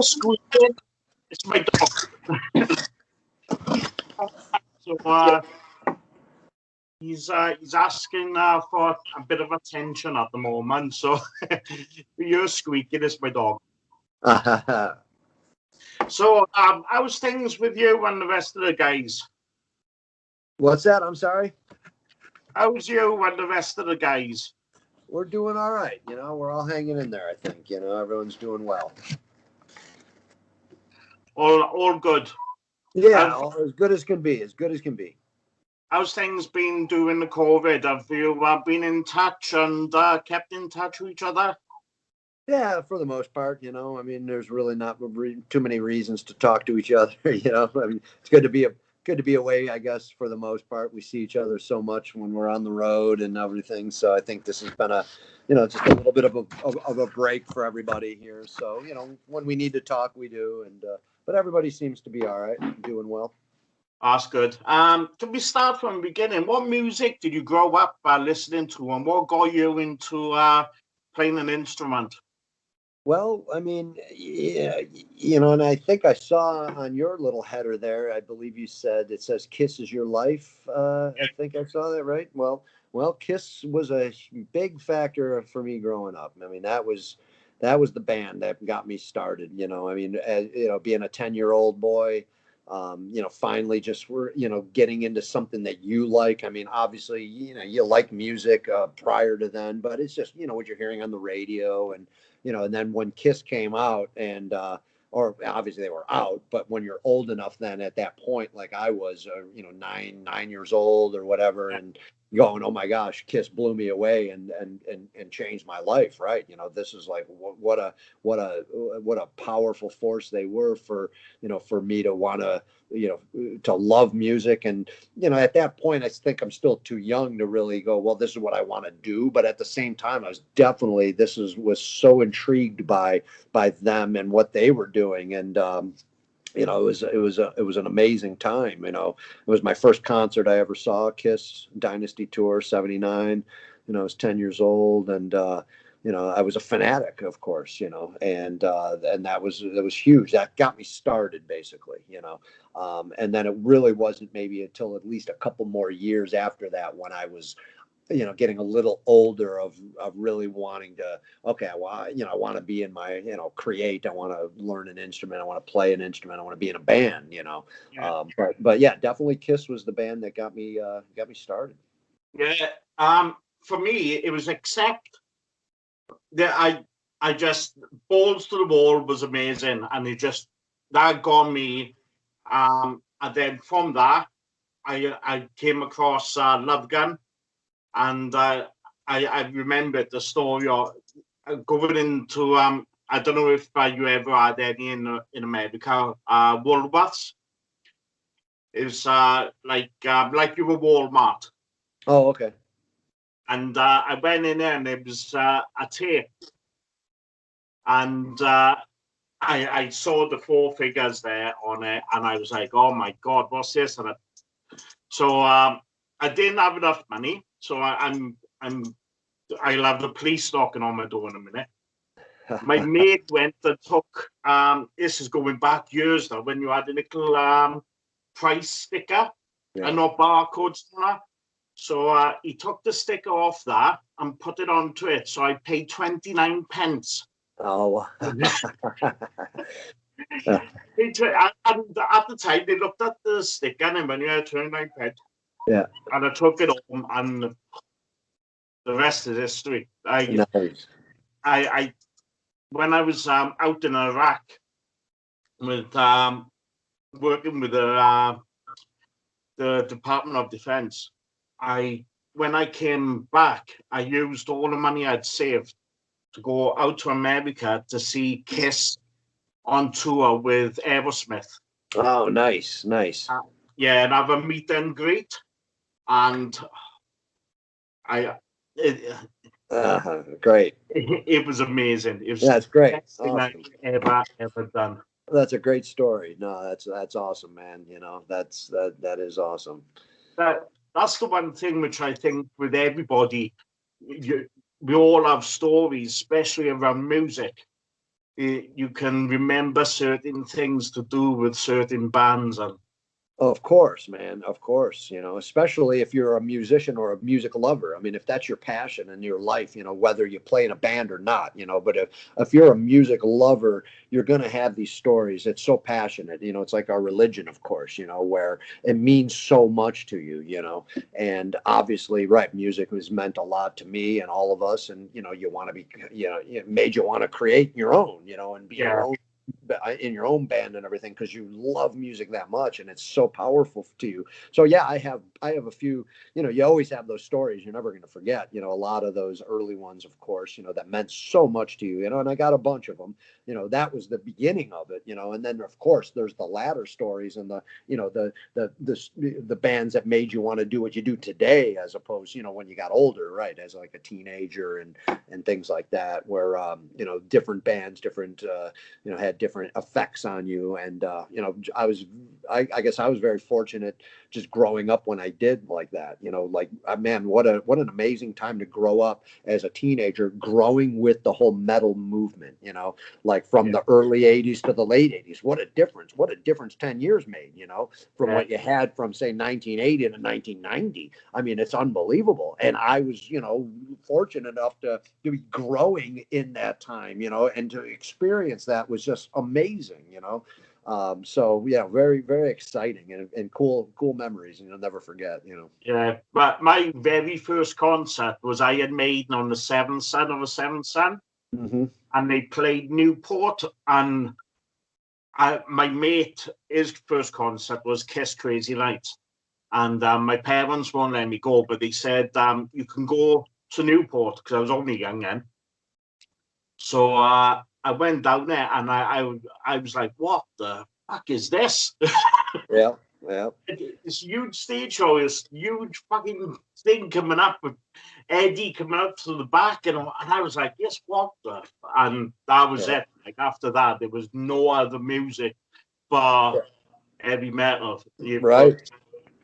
squeaking, it's my dog. So he's asking for a bit of attention at the moment. So you're squeaking, it's my dog. So how's things with you and the rest of the guys? What's that? I'm sorry. How's you and the rest of the guys? We're doing all right. We're all hanging in there. I think everyone's doing well. All good. Yeah, as good as can be. As good as can be. How's things been during the COVID? Have you been in touch and kept in touch with each other? Yeah, for the most part. I mean, there's really not too many reasons to talk to each other. I mean, it's good to be away. I guess for the most part, we see each other so much when we're on the road and everything. So I think this has been just a little bit of a break for everybody here. So when we need to talk, we do. And but everybody seems to be all right, doing well. That's good. Can we start from the beginning? What music did you grow up listening to, and what got you into playing an instrument? Well, I mean, yeah, and I think I saw on your little header there, I believe you said it says "Kiss is your life." I think I saw that right. Well, Kiss was a big factor for me growing up. I mean, that was the band that got me started. I mean, being a 10-year-old boy, finally just getting into something that you like. I mean, obviously, you like music prior to then, but it's just what you're hearing on the radio and then when Kiss came out and or obviously they were out, but when you're old enough then at that point, like I was, 9 years old or whatever, and going, oh my gosh, Kiss blew me away and changed my life, right? This is like what a powerful force they were for me to want to to love music. And at that point I think I'm still too young to really go, well, this is what I want to do, but at the same time I was definitely was so intrigued by them and what they were doing. And it was an amazing time. It was my first concert I ever saw, Kiss Dynasty Tour '79. I was 10 years old, and I was a fanatic, of course, and that was huge. That got me started, basically, and then it really wasn't maybe until at least a couple more years after that when I was getting a little older of really wanting to, okay, I want to be in my, create, I want to learn an instrument, I want to play an instrument, I want to be in a band, Yeah. But yeah, definitely Kiss was the band that got me started. Yeah. For me, it was Accept that I just, Balls to the Wall was amazing, and that got me. And then from that, I came across Love Gun. And I remembered the story of going into I don't know if you ever had any in America, Woolworths. It's like you were Walmart. Oh, okay. And I went in there and it was a tape, and I saw the four figures there on it, and I was like, oh my God, what's this? And so I didn't have enough money, so I'll have the police knocking on my door in a minute. My mate went and took, this is going back years now, when you had a little price sticker, and not barcodes on that. So he took the sticker off that and put it onto it. So I paid 29 pence. Oh. And at the time, they looked at the sticker and when you had 29 pence. Yeah. And I took it home, and the rest is history. Nice. I when I was out in Iraq with working with the Department of Defense, when I came back, I used all the money I'd saved to go out to America to see Kiss on tour with Aerosmith. Oh, nice. Yeah, and have a meet and greet, and great. It was amazing. It was that's great. The best thing I've ever done. That's a great story. No, that's awesome, man. That is awesome. That's the one thing which I think with everybody, we all have stories, especially around music. you can remember certain things to do with certain bands, and Of course, man. Of course, especially if you're a musician or a music lover. I mean, if that's your passion in your life, whether you play in a band or not, but if you're a music lover, you're going to have these stories. It's so passionate, it's like our religion, of course, where it means so much to you, and obviously, right, music has meant a lot to me and all of us. And, you want to be, it made you want to create your own, and be your yeah, own in your own band and everything because you love music that much and it's so powerful to you. So yeah, I have a few, you always have those stories you're never going to forget, a lot of those early ones, of course, that meant so much to you, and I got a bunch of them. That was the beginning of it, and then of course there's the latter stories and the, the bands that made you want to do what you do today, as opposed, when you got older, right, as like a teenager and things like that, where different bands, different had different effects on you. And I guess I was very fortunate just growing up when I did like that. Like man, what an amazing time to grow up as a teenager, growing with the whole metal movement. Like from yeah, the early '80s to the late '80s. What a difference! What a difference 10 years made. From yeah. what you had from say 1980 to 1990. I mean, it's unbelievable. And I was fortunate enough to be growing in that time, and to experience that was just amazing. So yeah, very, very exciting and cool memories, and you'll never forget. Yeah, but my very first concert was Iron Maiden on the Seventh Son of a Seventh Son, Hmm. and they played Newport. And my mate, his first concert was Kiss Crazy Nights, and my parents won't let me go, but they said you can go to Newport because I was only young then. So I went down there, and I was like, "What the fuck is this?" Yeah, yeah, This huge stage show, this huge fucking thing coming up with Eddie coming up to the back, and I was like, "Yes, what the?" And that was yeah, it. Like after that, there was no other music but yeah. heavy metal. Right.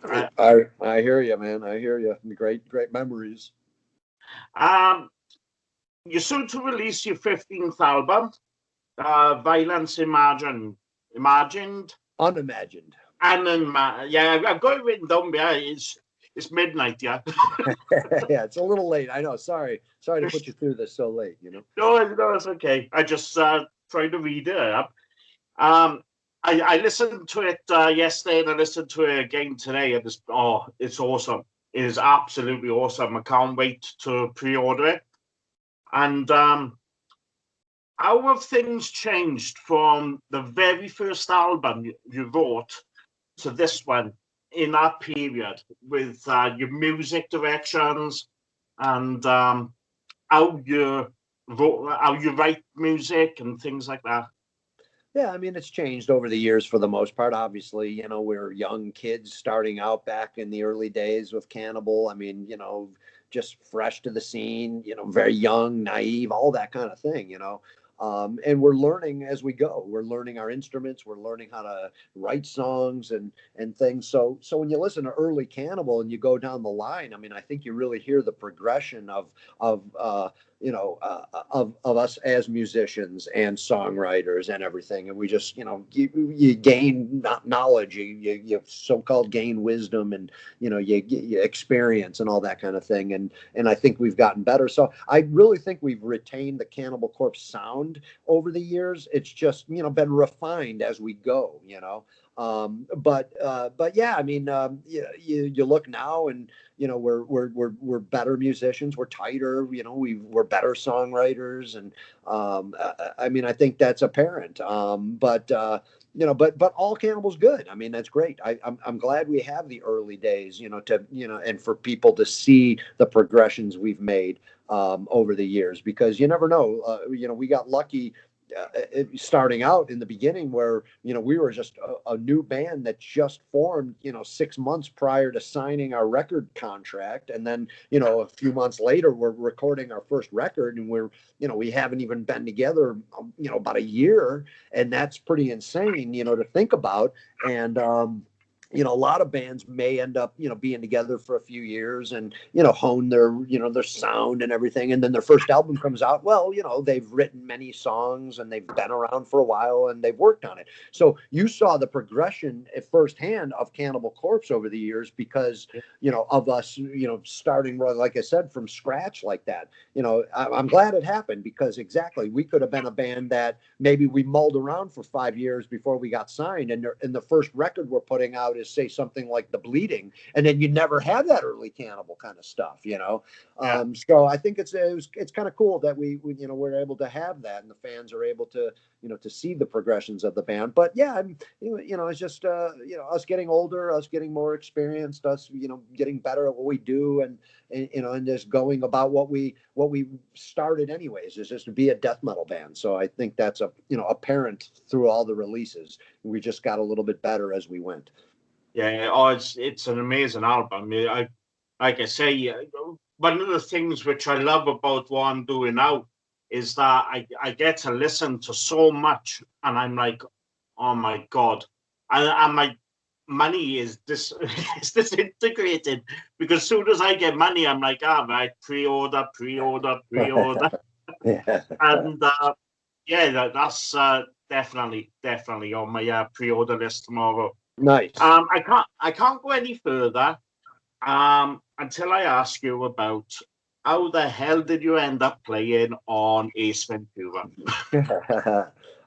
Uh, I hear you, man. I hear you. Great memories. um, you're soon to release your 15th album, Violence Imagined. Unimagined. And then, yeah, I've got it written down. Yeah, it's midnight. Yeah, Yeah, it's a little late. I know. Sorry to put you through this so late. no, it's okay. I just tried to read it up. Um, I listened to it yesterday, and I listened to it again today. And it's awesome. It is absolutely awesome. I can't wait to pre-order it. And how have things changed from the very first album you wrote to this one in that period with your music directions and how you write music and things like that? Yeah, I mean, it's changed over the years for the most part. Obviously, we're young kids starting out back in the early days with Cannibal. I mean, just fresh to the scene, very young, naive, all that kind of thing. And we're learning as we go. We're learning our instruments. We're learning how to write songs and things. So when you listen to early Cannibal and you go down the line, I mean, I think you really hear the progression of of us as musicians and songwriters and everything. And we just, you gain knowledge, you so-called gain wisdom, and, you experience and all that kind of thing. And I think we've gotten better. So I really think we've retained the Cannibal Corpse sound over the years. It's just, been refined as we go. But yeah, I mean, you look now, and we're better musicians, we're tighter, we're better songwriters, and I mean, I think that's apparent. But all Cannibal's good. I mean, that's great. I'm glad we have the early days, and for people to see the progressions we've made over the years, because you never know. We got lucky starting out in the beginning, where we were just a new band that just formed 6 months prior to signing our record contract, and then a few months later we're recording our first record, and we haven't even been together about a year, and that's pretty insane to think about. And a lot of bands may end up, being together for a few years and, hone their, their sound and everything. And then their first album comes out. Well, they've written many songs and they've been around for a while and they've worked on it. So you saw the progression at firsthand of Cannibal Corpse over the years because, of us, starting, like I said, from scratch like that. I'm glad it happened because exactly, we could have been a band that maybe we mulled around for 5 years before we got signed. And the first record we're putting out is, say, something like The Bleeding, and then you never have that early Cannibal kind of stuff. Yeah. So I think it's kind of cool that we're able to have that, and the fans are able to to see the progressions of the band. But yeah, it's just us getting older, us getting more experienced, us getting better at what we do, and just going about what we started anyways, is just to be a death metal band. So I think that's apparent through all the releases. We just got a little bit better as we went. Yeah, oh, it's an amazing album. I like I say, one of the things which I love about what I'm doing now is that I get to listen to so much, and I'm like, oh my god, and my money is is disintegrated because as soon as I get money, I'm like, right, pre-order, Yeah. and yeah, that's definitely on my pre-order list tomorrow. Nice. I can't go any further until I ask you about how the hell did you end up playing on Ace Ventura?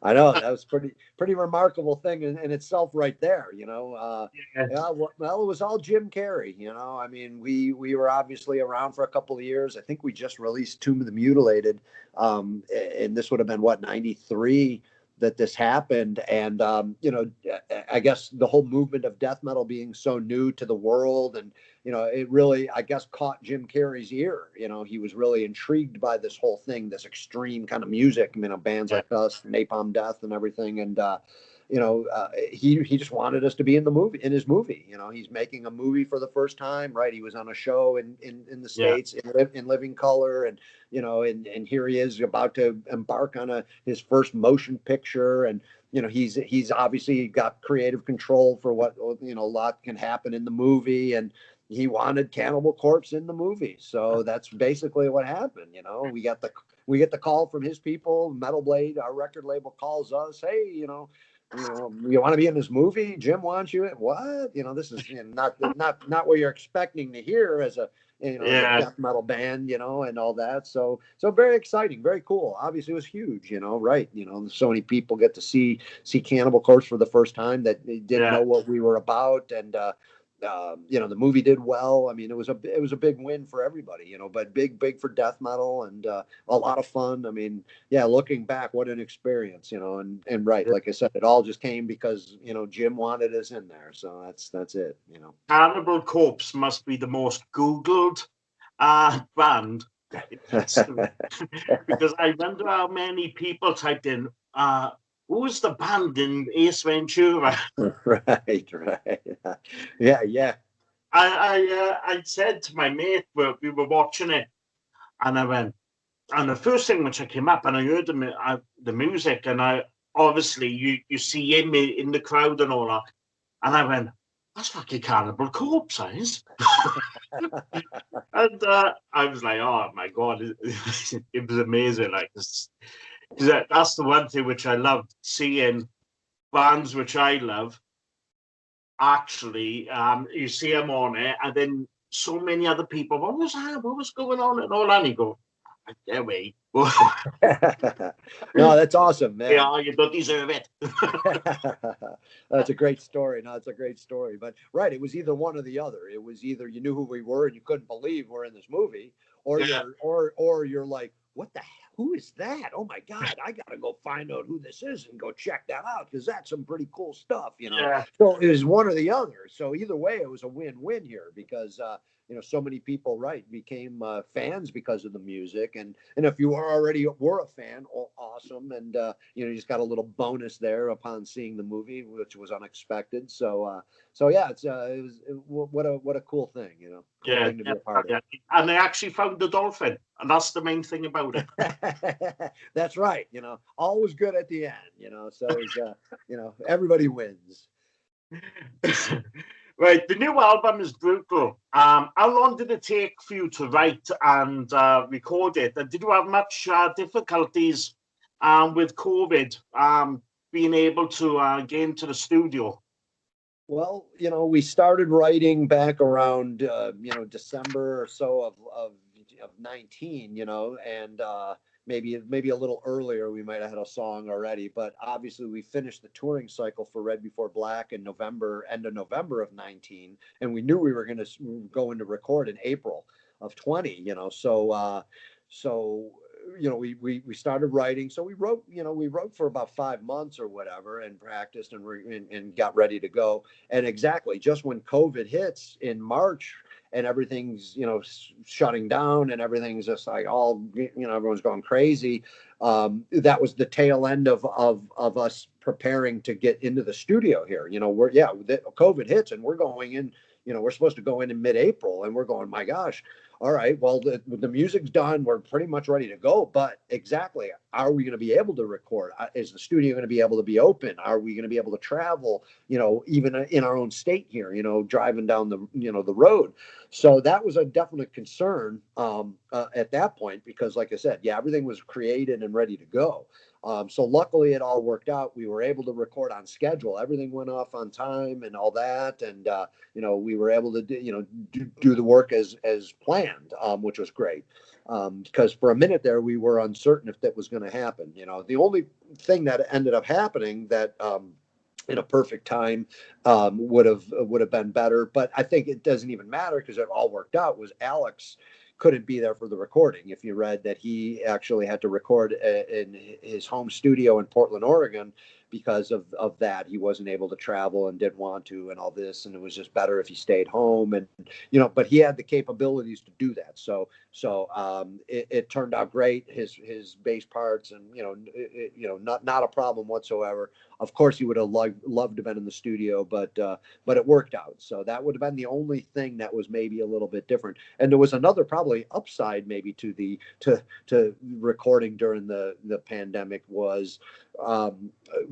I know that was pretty remarkable thing in itself, right there. Yeah, Yeah, well, it was all Jim Carrey. I mean, we were obviously around for a couple of years. I think we just released Tomb of the Mutilated, and this would have been what, 93 that this happened. And I guess the whole movement of death metal being so new to the world, and it really, I guess, caught Jim Carrey's ear. He was really intrigued by this whole thing, this extreme kind of music. Bands yeah, like us, Napalm Death, and everything. And he just wanted us to be in his movie. He's making a movie for the first time, right? He was on a show in the yeah, States in living color, and and here he is about to embark on his first motion picture. And he's obviously got creative control for what, a lot can happen in the movie, and he wanted Cannibal Corpse in the movie. So that's basically what happened. We get the call from his people. Metal Blade, our record label, calls us. Hey, you want to be in this movie? Jim wants you. What? This is not what you're expecting to hear as a yeah, death metal band, and all that. So very exciting, very cool. Obviously, it was huge, right? So many people get to see Cannibal Corpse for the first time that they didn't yeah. know what we were about. And the movie did well. I mean, it was a big win for everybody, but big for death metal, and a lot of fun. I mean, yeah, looking back, what an experience, and right, like I said, it all just came because Jim wanted us in there. So that's it. Cannibal Corpse must be the most Googled band in history because I wonder how many people typed in who's the band in Ace Ventura. Right. Yeah. I said to my mate, we were watching it, and I went, and the first thing which I came up, and I heard the music, and I obviously you see him in the crowd and all that, and I went, that's fucking Cannibal Corpse, is. And I was like, oh my god, it was amazing. Like, that's the one thing which I loved, seeing bands which I love. Actually, you see them on it, and then so many other people. What was that? What was going on? And all that. And you go, get away. No, that's awesome, man. Yeah, you don't deserve it. That's a great story. No, it's a great story. But right, it was either one or the other. It was either you knew who we were and you couldn't believe we're in this movie, or Yeah. you're like, what the hell? Who is that? Oh my God, I gotta go find out who this is and go check that out, because that's some pretty cool stuff. Yeah. So it was one or the other. So either way, it was a win-win here, because so many people, right, became fans because of the music, and if you were a fan, awesome, and you just got a little bonus there upon seeing the movie, which was unexpected. So yeah, what a cool thing, cool Yeah, thing to be a part yeah. And they actually found the dolphin, and that's the main thing about it. of. That's right. Always good at the end. So it's everybody wins. Right, the new album is brutal. How long did it take for you to write and record it? And did you have much difficulties with COVID being able to get into the studio? Well, we started writing back around, December or so of 19, and maybe a little earlier we might have had a song already, but obviously we finished the touring cycle for Red Before Black in November, end of November of 19, and we knew we were going to go into record in April of 20, so we started writing. So we wrote for about 5 months or whatever, and practiced and got ready to go. And exactly, just when COVID hits in March and everything's shutting down and everything's just like everyone's going crazy. That was the tail end of us preparing to get into the studio here. COVID hits and we're going in. We're supposed to go in mid-April, and we're going, my gosh, all right, well, the music's done. We're pretty much ready to go. But exactly, are we going to be able to record? Is the studio going to be able to be open? Are we going to be able to travel, even in our own state here, driving down the road? So that was a definite concern at that point, because like I said, yeah, everything was created and ready to go. So luckily it all worked out. We were able to record on schedule. Everything went off on time and all that. And, we were able to do the work as planned, which was great. Because for a minute there, we were uncertain if that was going to happen. The only thing that ended up happening that, in a perfect time, would have been better, but I think it doesn't even matter because it all worked out. Was Alex couldn't be there for the recording. If you read that, he actually had to record in his home studio in Portland, Oregon, because of that. He wasn't able to travel and didn't want to and all this, and it was just better if he stayed home. And but he had the capabilities to do that. So it turned out great. His bass parts, and not a problem whatsoever. Of course, he would have loved to have been in the studio, but it worked out. So that would have been the only thing that was maybe a little bit different. And there was another probably upside maybe to recording during the pandemic was,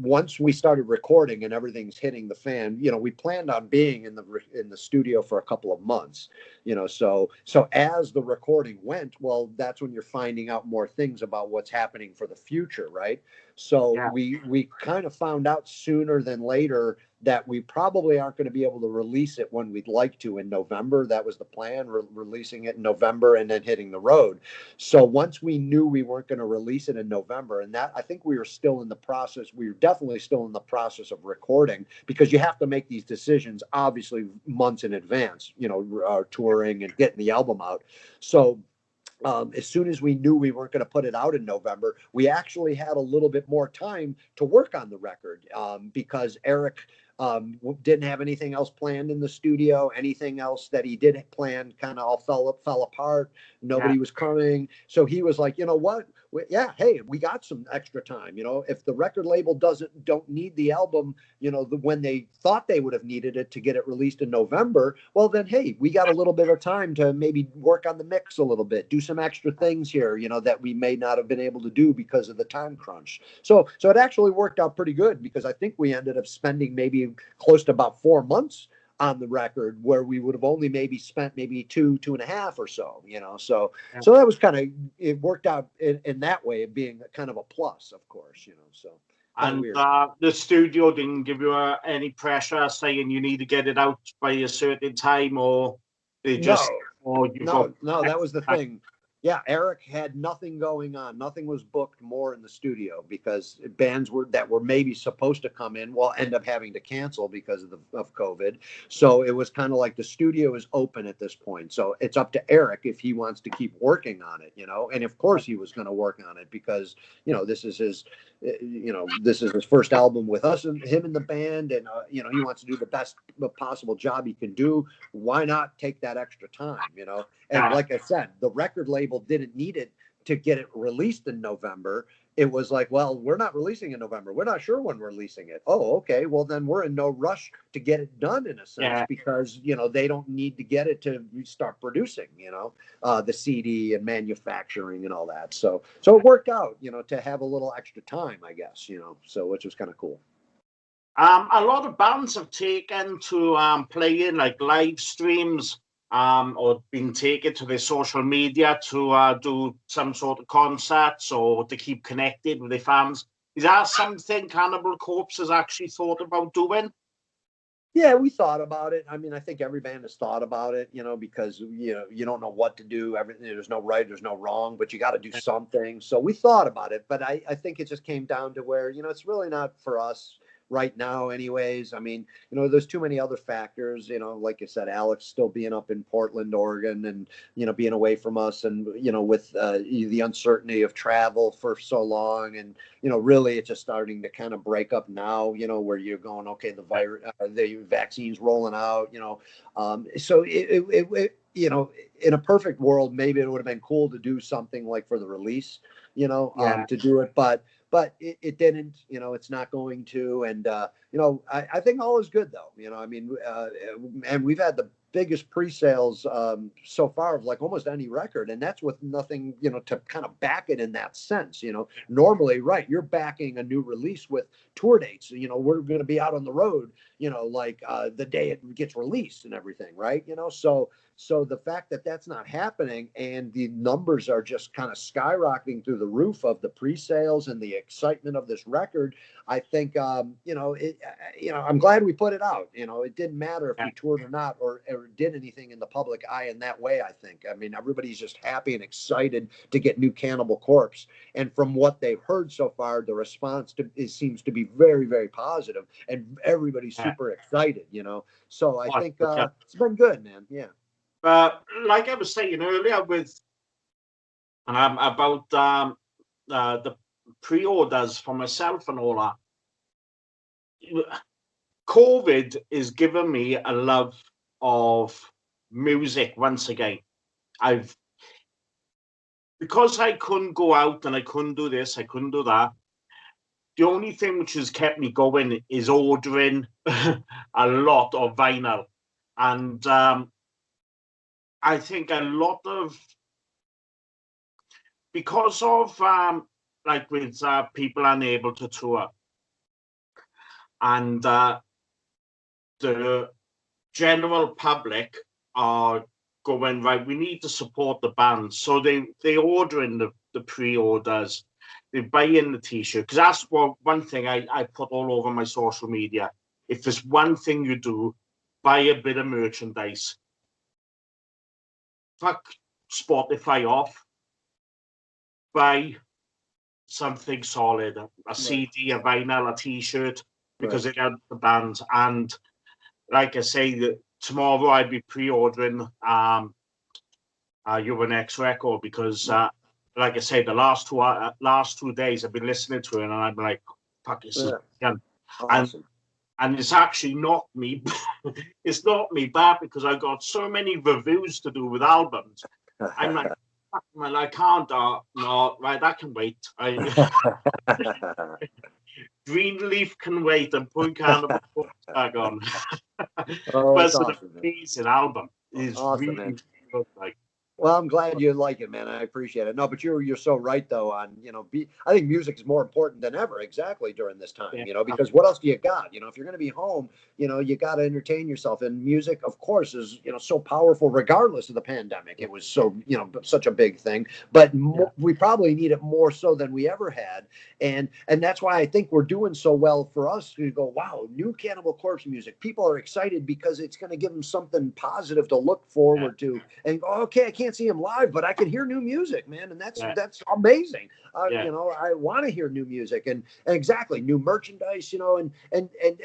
once we started recording and everything's hitting the fan, we planned on being in the studio for a couple of months, so as the recording went, well, that's when you're finding out more things about what's happening for the future, right? So Yeah, we kind of found out sooner than later that we probably aren't going to be able to release it when we'd like to in November. That was the plan, releasing it in November and then hitting the road. So once we knew we weren't going to release it in November, and that, I think we were still in the process, we were definitely still in the process of recording, because you have to make these decisions obviously months in advance, touring and getting the album out. So as soon as we knew we weren't going to put it out in November, we actually had a little bit more time to work on the record, because Eric didn't have anything else planned in the studio. Anything else that he did plan kind of all fell apart. yeah, Nobody was coming. So he was like, you know what? Yeah, hey, we got some extra time. If the record label don't need the album, when they thought they would have needed it to get it released in November, well then, hey, we got a little bit of time to maybe work on the mix a little bit, do some extra things here, that we may not have been able to do because of the time crunch. So it actually worked out pretty good, because I think we ended up spending maybe close to about 4 months on the record, where we would have only maybe spent maybe two and a half or so, yeah. so that was it worked out in that way, of being kind of a plus, of course, so kind of And weird. the studio didn't give you any pressure saying you need to get it out by a certain time, or they just, No, or you got. no, that was the thing. Yeah, Eric had nothing going on. Nothing was booked more in the studio, because bands that were maybe supposed to come in will end up having to cancel because of COVID. So it was kind of like the studio is open at this point. So it's up to Eric if he wants to keep working on it, And of course he was going to work on it, because this is his first album with us and him in the band, and he wants to do the best possible job he can do. Why not take that extra time, And Yeah, like I said, the record label didn't need it to get it released in November. It was like, well, we're not releasing in November. We're not sure when we're releasing it. Oh, okay. Well, then we're in no rush to get it done, in a sense, yeah. because, they don't need to get it to start producing, the CD and manufacturing and all that. So it worked out, to have a little extra time, I guess, so which was kind of cool. A lot of bands have taken to playing like live streams, or been taken to their social media to do some sort of concerts or to keep connected with their fans. Is that something Cannibal Corpse has actually thought about doing? Yeah, we thought about it. I mean, I think every band has thought about it, because you don't know what to do. Everything there's no right, there's no wrong, but you got to do something. So we thought about it, but I think it just came down to where it's really not for us right now, anyways. I mean, there's too many other factors. Like I said, Alex still being up in Portland, Oregon, and being away from us, and with the uncertainty of travel for so long, and really it's just starting to kind of break up now, where you're going, okay, the vaccine's rolling out, so in a perfect world, maybe it would have been cool to do something like for the release, to do it, but it didn't, it's not going to. And, I think all is good though, I mean, and we've had the biggest pre-sales so far of like almost any record, and that's with nothing to kind of back it in that sense. Normally, right, you're backing a new release with tour dates. We're going to be out on the road like the day it gets released and everything, right? So the fact that that's not happening and the numbers are just kind of skyrocketing through the roof of the pre-sales and the excitement of this record, I think I'm glad we put it out. It didn't matter if we toured or not, or did anything in the public eye in that way. I think, I mean, everybody's just happy and excited to get new Cannibal Corpse, and from what they've heard so far, the response seems to be very, very positive, and everybody's super excited. So I think it's been good, man. Yeah. Like I was saying earlier with about the pre-orders for myself and all that, COVID is giving me a love of music once again. Because I couldn't go out and I couldn't do this, I couldn't do that. The only thing which has kept me going is ordering a lot of vinyl. And I think a lot of, because of like with people unable to tour, and the general public are going, right, we need to support the band, so they order in the pre-orders, they buy in the t-shirt, because that's one thing I put all over my social media. If there's one thing you do, buy a bit of merchandise. Fuck Spotify off, buy something solid, a CD, a vinyl, a t-shirt, because it helps the band. And like I say, tomorrow I'll be pre-ordering your next record, because like I say, the last 2 days I've been listening to it, and I'm like, fuck, this is awesome. And it's actually knocked me it's knocked me back, because I got so many reviews to do with albums. I'm like, well, I can't. No, right, that can wait. Greenleaf can wait, and put Cannibal Corpse back on. But it's an amazing album. It's awesome, really good. Well, I'm glad you like it, man. I appreciate it. No, but you're so right though on, I think music is more important than ever, exactly, during this time, because what else do you got? If you're going to be home, you got to entertain yourself, and music, of course, is, so powerful regardless of the pandemic. It was so, such a big thing, but we probably need it more so than we ever had. And that's why I think we're doing so well for us to go, wow, new Cannibal Corpse music. People are excited because it's going to give them something positive to look forward to, and okay, I can't see him live, but I can hear new music, man, and that's amazing. I want to hear new music, and exactly, new merchandise, and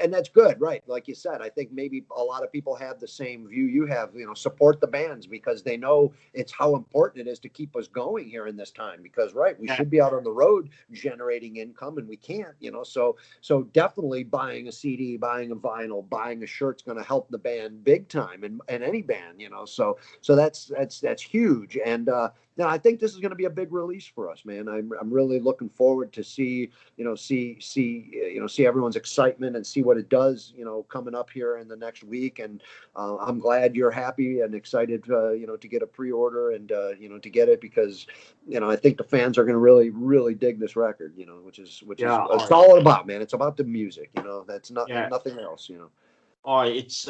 that's good, right? Like you said, I think maybe a lot of people have the same view you have. Support the bands, because they know it's how important it is to keep us going here in this time. Because we should be out on the road generating income, and we can't. So definitely buying a CD, buying a vinyl, buying a shirt's going to help the band big time, and any band. So that's huge. And now I think this is going to be a big release for us, man. I'm really looking forward to see everyone's excitement and see what it does, coming up here in the next week. And I'm glad you're happy and excited, to get a pre-order and to get it, because I think the fans are going to really, really dig this record, which is it's all about, man. It's about the music, that's nothing else, Oh, it's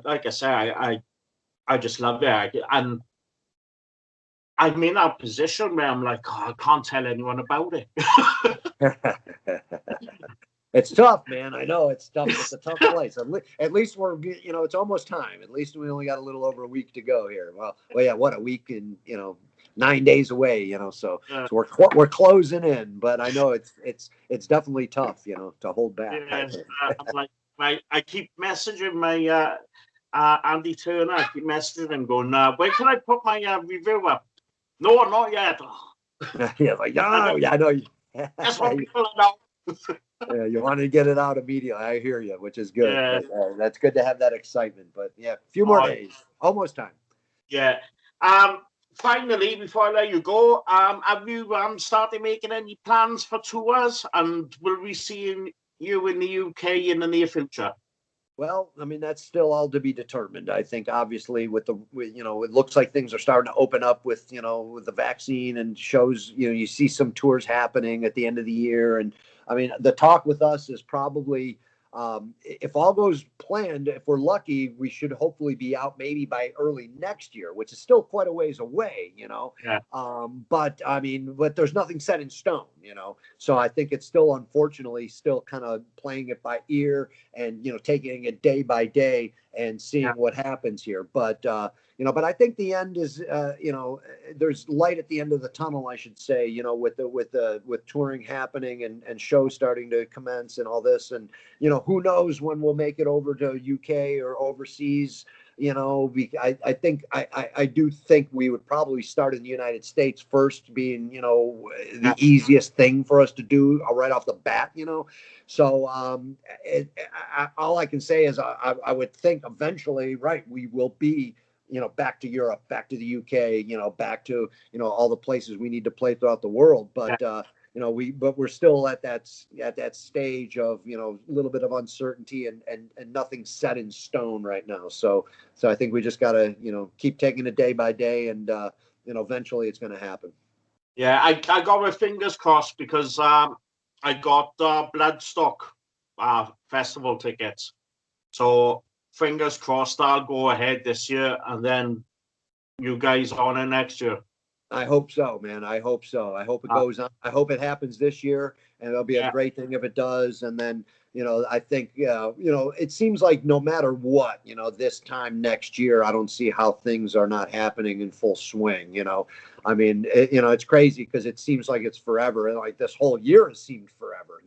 like I say, I just love it, and I'm in that position where I'm like, I can't tell anyone about it. It's tough, man. I know it's tough. It's a tough place. At least we're, it's almost time. At least we only got a little over a week to go here. Well, yeah, what, a week and 9 days away. So we're closing in. But I know it's definitely tough, to hold back. Yeah, I'm like, I keep messaging my Andy Turner. I keep messaging him, going, "Where can I put my review up?" No, not yet. Yeah, like, no, yeah, I know. That's what people know. Yeah, you want to get it out immediately. I hear you, which is good. Yeah. But, that's good to have that excitement. But yeah, a few more days, almost time. Yeah. Finally, before I let you go, have you started making any plans for tours, and will we see you in the UK in the near future? Well, I mean, that's still all to be determined. I think obviously it looks like things are starting to open up with the vaccine and shows, you see some tours happening at the end of the year. And I mean, the talk with us is probably, if all goes planned, if we're lucky, we should hopefully be out maybe by early next year, which is still quite a ways away, Yeah. But I mean, there's nothing set in stone, so I think it's still, unfortunately, still kind of playing it by ear and, taking it day by day and seeing what happens here. But, but I think the end is, there's light at the end of the tunnel, I should say, with touring happening and shows starting to commence and all this. And, who knows when we'll make it over to UK or overseas. I do think we would probably start in the United States first, being, the easiest thing for us to do right off the bat, So all I can say is I would think eventually, right, we will be, back to Europe, back to the UK, back to, all the places we need to play throughout the world. But, but we're still at that stage of, a little bit of uncertainty and nothing set in stone right now. So I think we just got to, keep taking it day by day, and, eventually it's going to happen. Yeah, I got my fingers crossed, because I got Bloodstock festival tickets. So fingers crossed I'll go ahead this year, and then you guys on it next year. I hope so, man. I hope so. I hope it goes on. I hope it happens this year, and it'll be a great thing if it does. And then, I think, it seems like no matter what, this time next year, I don't see how things are not happening in full swing. I mean, it's crazy because it seems like it's forever. And like this whole year has seemed forever,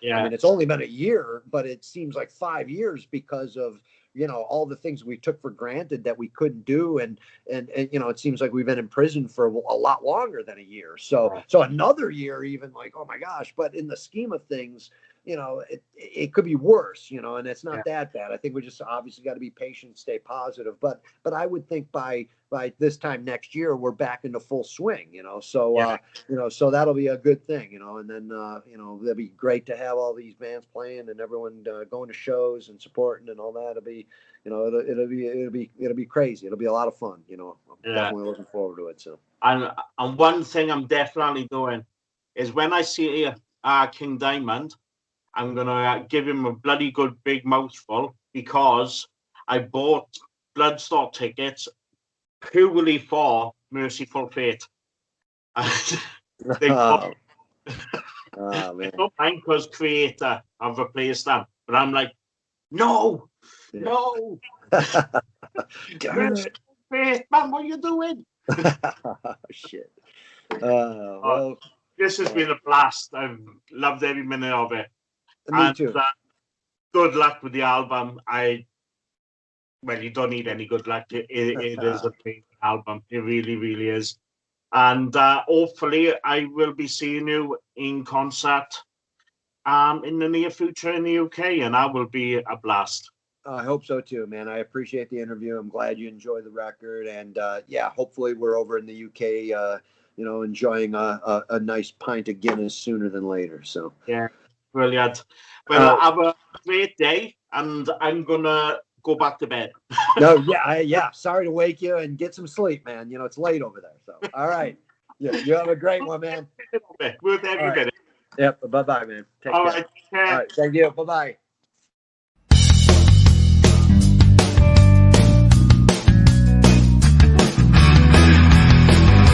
Yeah. I mean, it's only been a year, but it seems like 5 years because of, all the things we took for granted that we couldn't do. And it seems like we've been in prison for a lot longer than a year. So another year, even, like, oh my gosh, but in the scheme of things, it could be worse, and it's not that bad. I think we just obviously got to be patient, stay positive. But I would think by this time next year, we're back into full swing, so, so that'll be a good thing, and then, that'd be great to have all these bands playing and everyone going to shows and supporting and all that. It'll be, it'll be crazy. It'll be a lot of fun, I'm definitely looking forward to it. So, and one thing I'm definitely doing is when I see King Diamond, I'm gonna give him a bloody good big mouthful, because I bought Bloodstock tickets purely for Merciful Fate. They oh man, don't because Creator have replaced them, but I'm like, no. Merciful Fate, man, what are you doing? Shit. Well, this has been a blast. I've loved every minute of it. Me too. Good luck with the album. Well, you don't need any good luck. It is a great album. It really, really is. And hopefully I will be seeing you in concert in the near future in the UK, and that will be a blast. I hope so too, man. I appreciate the interview. I'm glad you enjoy the record, and yeah, hopefully we're over in the UK, enjoying a nice pint of Guinness sooner than later. So Yeah, brilliant. Well, have a great day, and I'm gonna go back to bed. no, yeah. Sorry to wake you, and get some sleep, man. It's late over there. So all right, yeah, you have a great one, man. Worth All every right. minute. Yep. Bye bye, man. Take All care. right. All right. Thank you. Bye bye.